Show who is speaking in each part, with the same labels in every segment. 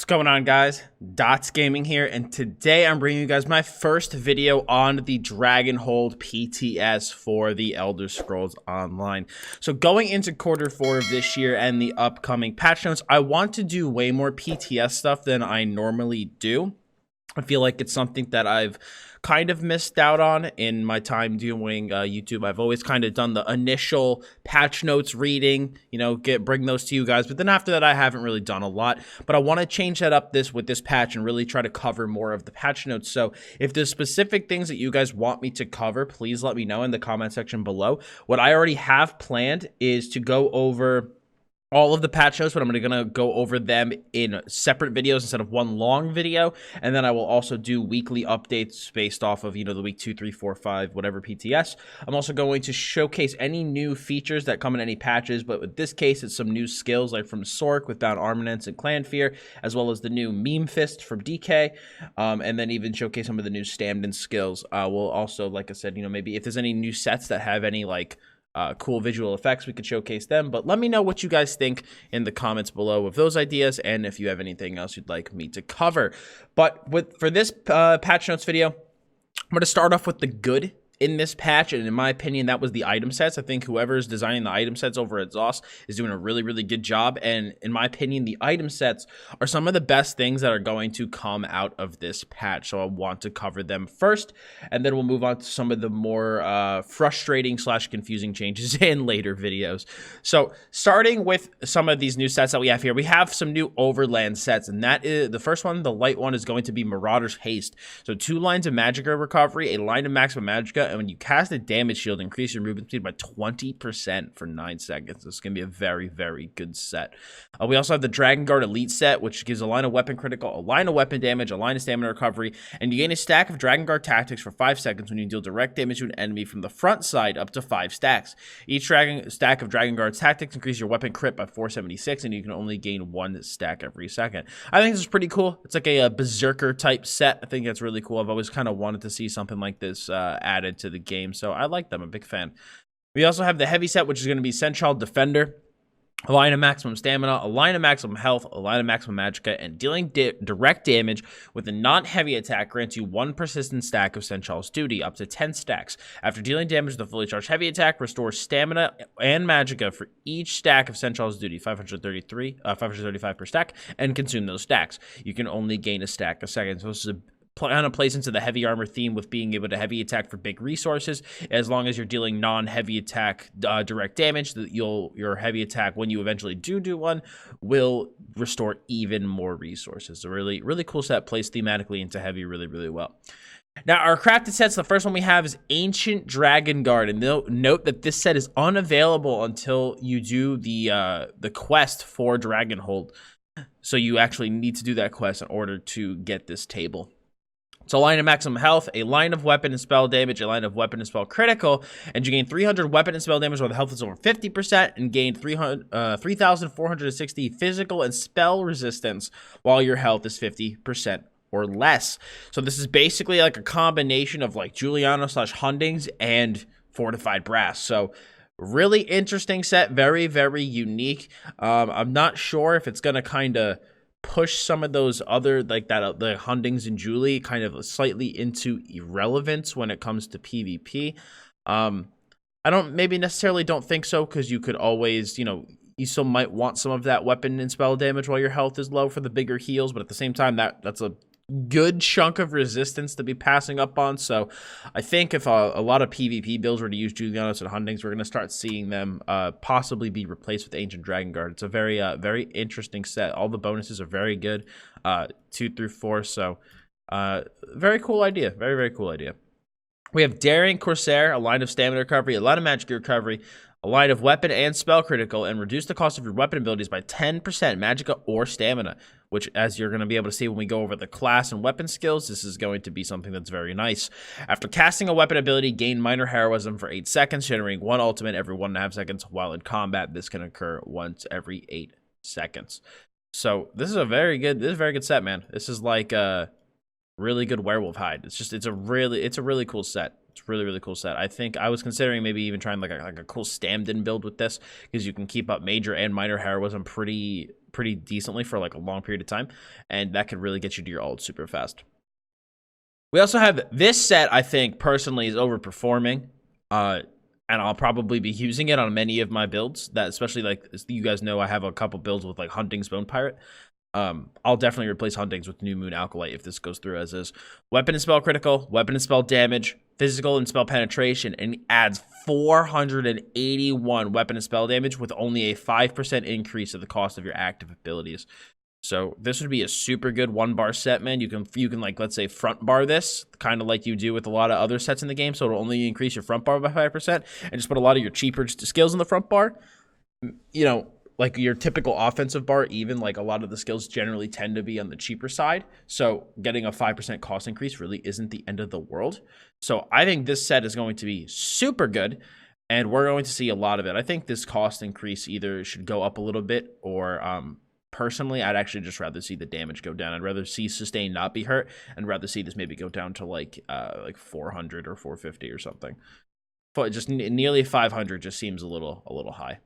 Speaker 1: What's going on, guys? Dots Gaming here, and today I'm bringing you guys my first video on the Dragonhold PTS for the Elder Scrolls Online. So going into quarter 4 of this year and the upcoming patch notes, I want to do way more PTS stuff than I normally do. I feel like it's something that I've kind of missed out on in my time doing YouTube. I've always kind of done the initial patch notes reading, you know, bring those to you guys. But then after that, I haven't really done a lot. But I want to change that up with this patch and really try to cover more of the patch notes. So if there's specific things that you guys want me to cover, please let me know in the comment section below. What I already have planned is to go over all of the patch notes, but I'm going to go over them in separate videos instead of one long video. And then I will also do weekly updates based off of, you know, the week 2, 3, 4, 5, whatever PTS. I'm also going to showcase any new features that come in any patches, but with this case, it's some new skills like from Sork with Bound Armaments and Clan Fear, as well as the new Meme Fist from DK, and then even showcase some of the new Stamden skills. We'll also, like I said, you know, maybe if there's any new sets that have any, like, cool visual effects, we could showcase them. But let me know what you guys think in the comments below of those ideas, and if you have anything else you'd like me to cover. But for this patch notes video, I'm going to start off with the good in this patch, and in my opinion, that was the item sets. I think whoever's designing the item sets over at ZOS is doing a really, really good job, and in my opinion, the item sets are some of the best things that are going to come out of this patch, so I want to cover them first, and then we'll move on to some of the more frustrating / confusing changes in later videos. So starting with some of these new sets that we have here, we have some new overland sets, and that is the first one. The light one is going to be Marauder's Haste. So 2 lines of Magicka recovery, a line of maximum Magicka, and when you cast a damage shield, increase your movement speed by 20% for 9 seconds. This is going to be a very, very good set. We also have the Dragonguard Elite set, which gives a line of weapon critical, a line of weapon damage, a line of stamina recovery, and you gain a stack of Dragonguard tactics for 5 seconds when you deal direct damage to an enemy from the front side up to 5 stacks. Each stack of Dragonguard's tactics increase your weapon crit by 476, and you can only gain 1 stack every second. I think this is pretty cool. It's like a Berserker type set. I think that's really cool. I've always kind of wanted to see something like this added to the game, so I like them. I'm a big fan. We also have the heavy set, which is going to be Central Defender, a line of maximum stamina, a line of maximum health, a line of maximum magicka, and dealing direct damage with a non-heavy attack grants you 1 persistent stack of Central's Duty, up to 10 stacks. After dealing damage with a fully charged heavy attack, restore stamina and magicka for each stack of Central's Duty, 535 per stack, and consume those stacks. You can only gain a stack a second, so this is kind of plays into the heavy armor theme with being able to heavy attack for big resources. As long as you're dealing non-heavy attack direct damage, your heavy attack, when you eventually do one, will restore even more resources. So really, really cool set, plays thematically into heavy really, really well. Now, our crafted sets, the first one we have is Ancient Dragonguard, and note that this set is unavailable until you do the quest for Dragonhold. So you actually need to do that quest in order to get this table. It's a line of maximum health, a line of weapon and spell damage, a line of weapon and spell critical, and you gain 300 weapon and spell damage while the health is over 50%, and gain 3,460 physical and spell resistance while your health is 50% or less. So this is basically like a combination of like Juliano / Hundings and Fortified Brass. So really interesting set, very, very unique. I'm not sure if it's going to kind of push some of those other, like that, the Hundings and Julie kind of slightly into irrelevance when it comes to PvP. I maybe necessarily don't think so, because you could always, you know, you still might want some of that weapon and spell damage while your health is low for the bigger heals, but at the same time, that's a good chunk of resistance to be passing up on. So I think if a lot of PvP builds were to use Julianos and Hundings, we're going to start seeing them possibly be replaced with Ancient Dragonguard. It's a very very interesting set. All the bonuses are very good, 2 through 4. So very cool idea. Very, very cool idea. We have Daring Corsair, a line of stamina recovery, a line of magic recovery, a line of weapon and spell critical, and reduce the cost of your weapon abilities by 10% magicka or stamina, which, as you're going to be able to see when we go over the class and weapon skills, this is going to be something that's very nice. After casting a weapon ability, gain minor heroism for 8 seconds, generating 1 ultimate every 1.5 seconds. While in combat, this can occur once every 8 seconds. So this is a very good set, man. This is like a really good werewolf hide. It's a really cool set. It's really, really cool set. I think I was considering maybe even trying like a cool stand-in build with this, because you can keep up major and minor heroism pretty decently for like a long period of time, and that could really get you to your ult super fast. We also have this set. I think personally is overperforming, and I'll probably be using it on many of my builds. That especially, like, you guys know, I have a couple builds with like Hunting's Bone Pirate. I'll definitely replace Huntings with New Moon Alkalite if this goes through as is. Weapon and spell critical, weapon and spell damage, physical and spell penetration, and adds 481 weapon and spell damage with only a 5% increase of the cost of your active abilities. So this would be a super good 1-bar set, man. You can like, let's say, front bar this, kind of like you do with a lot of other sets in the game. So it'll only increase your front bar by 5%, and just put a lot of your cheaper skills in the front bar. You know, like your typical offensive bar, even like a lot of the skills generally tend to be on the cheaper side. So getting a 5% cost increase really isn't the end of the world. So I think this set is going to be super good, and we're going to see a lot of it. I think this cost increase either should go up a little bit, or personally, I'd actually just rather see the damage go down. I'd rather see sustain not be hurt, and rather see this maybe go down to like 400 or 450 or something. But just nearly 500 just seems a little high.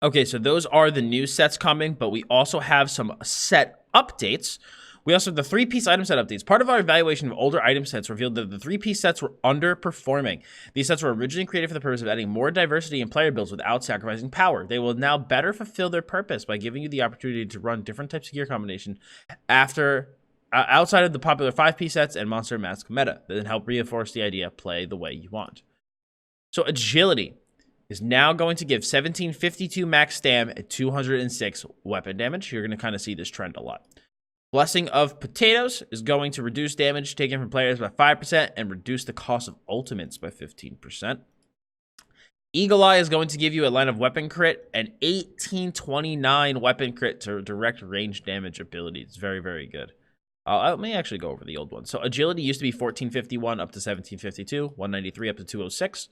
Speaker 1: Okay, so those are the new sets coming, but we also have some set updates. We also have the 3-piece item set updates. Part of our evaluation of older item sets revealed that the 3-piece sets were underperforming. These sets were originally created for the purpose of adding more diversity in player builds without sacrificing power. They will now better fulfill their purpose by giving you the opportunity to run different types of gear combination outside of the popular 5-piece sets and monster mask meta, that then help reinforce the idea, play the way you want. So agility is now going to give 1752 max stam at 206 weapon damage. You're going to kind of see this trend a lot. Blessing of Potatoes is going to reduce damage taken from players by 5% and reduce the cost of ultimates by 15%. Eagle Eye is going to give you a line of weapon crit and 1829 weapon crit to direct range damage ability. It's very, very good. Let me actually go over the old one. So agility used to be 1451 up to 1752, 193 up to 206.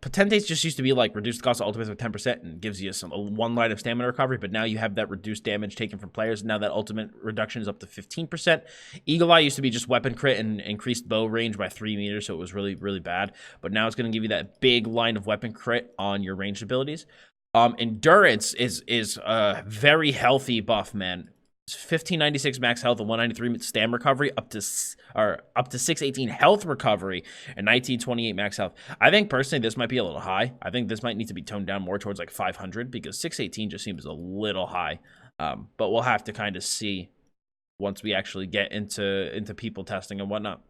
Speaker 1: Potentates just used to be like reduce the cost of ultimates by 10% and gives you one line of stamina recovery, but now you have that reduced damage taken from players. Now that ultimate reduction is up to 15%. Eagle Eye used to be just weapon crit and increased bow range by 3 meters, so it was really, really bad. But now it's going to give you that big line of weapon crit on your ranged abilities. Endurance is a very healthy buff, man. 1596 max health and 193 stam recovery, up to 618 health recovery and 1928 max health. I think personally this might be a little high. I think this might need to be toned down more towards like 500, because 618 just seems a little high. But we'll have to kind of see once we actually get into people testing and whatnot.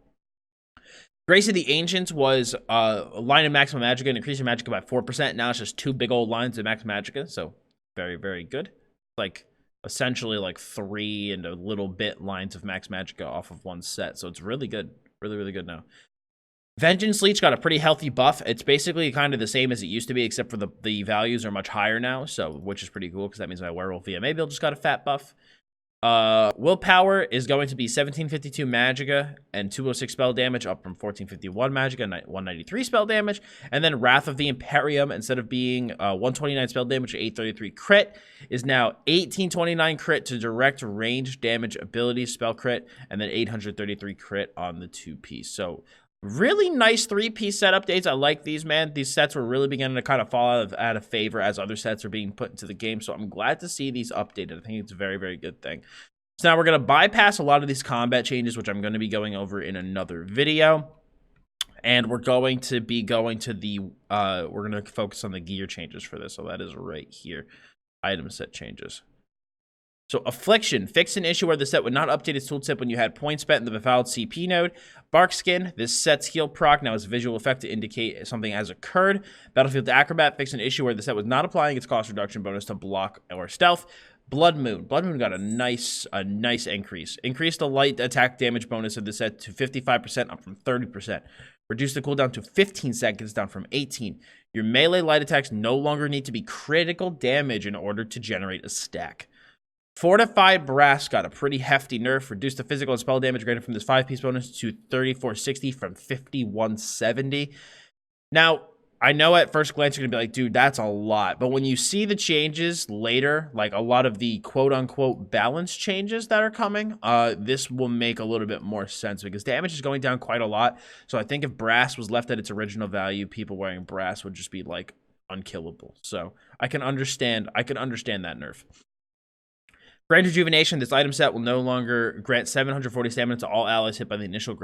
Speaker 1: Grace of the Ancients was a line of maximum magicka and increasing magicka by 4%. Now it's just 2 big old lines of max magicka, so very, very good. Like essentially like 3 and a little bit lines of max magicka off of one set, so it's really good, really, really good now. Vengeance Leech got a pretty healthy buff. It's basically kind of the same as it used to be, except for the values are much higher now, so which is pretty cool, because that means my Werewolf VMA build just got a fat buff. Willpower is going to be 1752 magicka and 206 spell damage, up from 1451 magicka and 193 spell damage. And then Wrath of the Imperium, instead of being 129 spell damage, 833 crit, is now 1829 crit to direct range damage ability spell crit, and then 833 crit on the 2-piece. So really nice 3-piece set updates. I like these, man. These sets were really beginning to kind of fall out of favor as other sets are being put into the game. So I'm glad to see these updated. I think it's a very, very good thing. So now we're going to bypass a lot of these combat changes, which I'm going to be going over in another video. And we're going to be going to the, we're going to focus on the gear changes for this. So that is right here. Item set changes. So Affliction, fixed an issue where the set would not update its tooltip when you had points spent in the Befouled CP node. Barkskin, this set's heal proc now has a visual effect to indicate something has occurred. Battlefield Acrobat, fixed an issue where the set was not applying its cost reduction bonus to block or stealth. Blood Moon got a nice increase. Increased the light attack damage bonus of the set to 55%, up from 30%. Reduced the cooldown to 15 seconds, down from 18. Your melee light attacks no longer need to be critical damage in order to generate a stack. Fortified Brass got a pretty hefty nerf. Reduced the physical and spell damage granted from this 5-piece bonus to 3460 from 5170. Now, I know at first glance you're gonna be like, dude, that's a lot. But when you see the changes later, like a lot of the quote unquote balance changes that are coming, this will make a little bit more sense because damage is going down quite a lot. So I think if brass was left at its original value, people wearing brass would just be like unkillable. So I can understand that nerf. Grand Rejuvenation. This item set will no longer grant 740 stamina to all allies hit by the initial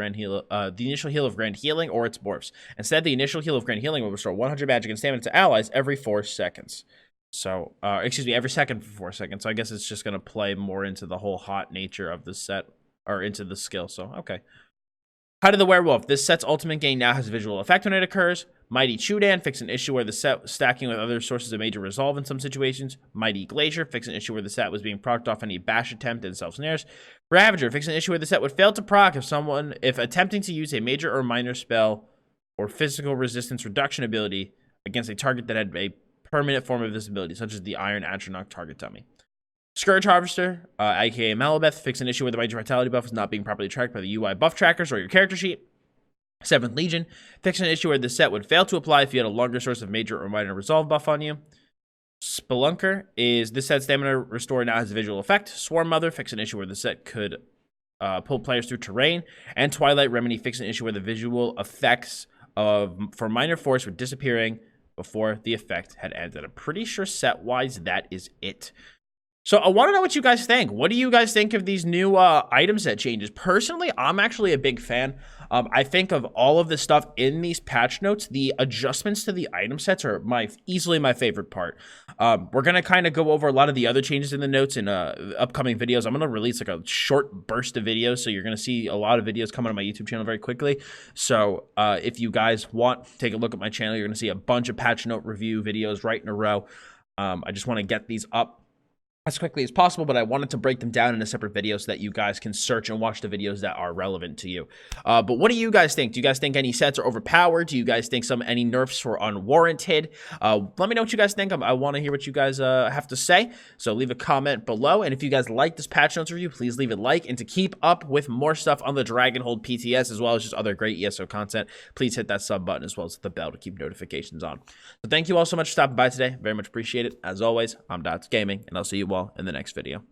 Speaker 1: heal of Grand Healing or its morphs. Instead, the initial heal of Grand Healing will restore 100 magic and stamina to allies every 4 seconds. So, every second for 4 seconds. So I guess it's just going to play more into the whole hot nature of the set, or into the skill. So, okay. Height of the Werewolf. This set's ultimate gain now has a visual effect when it occurs. Mighty Chudan. Fix an issue where the set stacking with other sources of major resolve in some situations. Mighty Glacier. Fix an issue where the set was being procced off any bash attempt and self-snares. Ravager. Fix an issue where the set would fail to proc if attempting to use a major or minor spell or physical resistance reduction ability against a target that had a permanent form of this ability, such as the Iron Atronach target dummy. Scourge Harvester, aka Malabeth, fix an issue where the Mighty Vitality buff is not being properly tracked by the UI buff trackers or your character sheet. 7th Legion, fix an issue where this set would fail to apply if you had a longer source of major or minor resolve buff on you. Spelunker is this set's stamina restore now has a visual effect. Swarm Mother, fix an issue where the set could pull players through terrain. And Twilight Remedy, fix an issue where the visual effects for minor force were disappearing before the effect had ended. I'm pretty sure set-wise that is it. So I want to know what you guys think. What do you guys think of these new item set changes? Personally, I'm actually a big fan. I think of all of the stuff in these patch notes, the adjustments to the item sets are easily my favorite part. We're going to kind of go over a lot of the other changes in the notes in upcoming videos. I'm going to release like a short burst of videos, so you're going to see a lot of videos coming on my YouTube channel very quickly. So if you guys want to take a look at my channel, you're going to see a bunch of patch note review videos right in a row. I just want to get these up as quickly as possible, but I wanted to break them down in a separate video so that you guys can search and watch the videos that are relevant to you. But what do you guys think? Do you guys think any sets are overpowered? Do you guys think any nerfs were unwarranted? Let me know what you guys think. I want to hear what you guys have to say. So leave a comment below. And if you guys like this patch notes review, please leave a like. And to keep up with more stuff on the Dragonhold PTS, as well as just other great ESO content, please hit that sub button as well as the bell to keep notifications on. So thank you all so much for stopping by today. Very much appreciate it. As always, I'm Dots Gaming, and I'll see you all in the next video.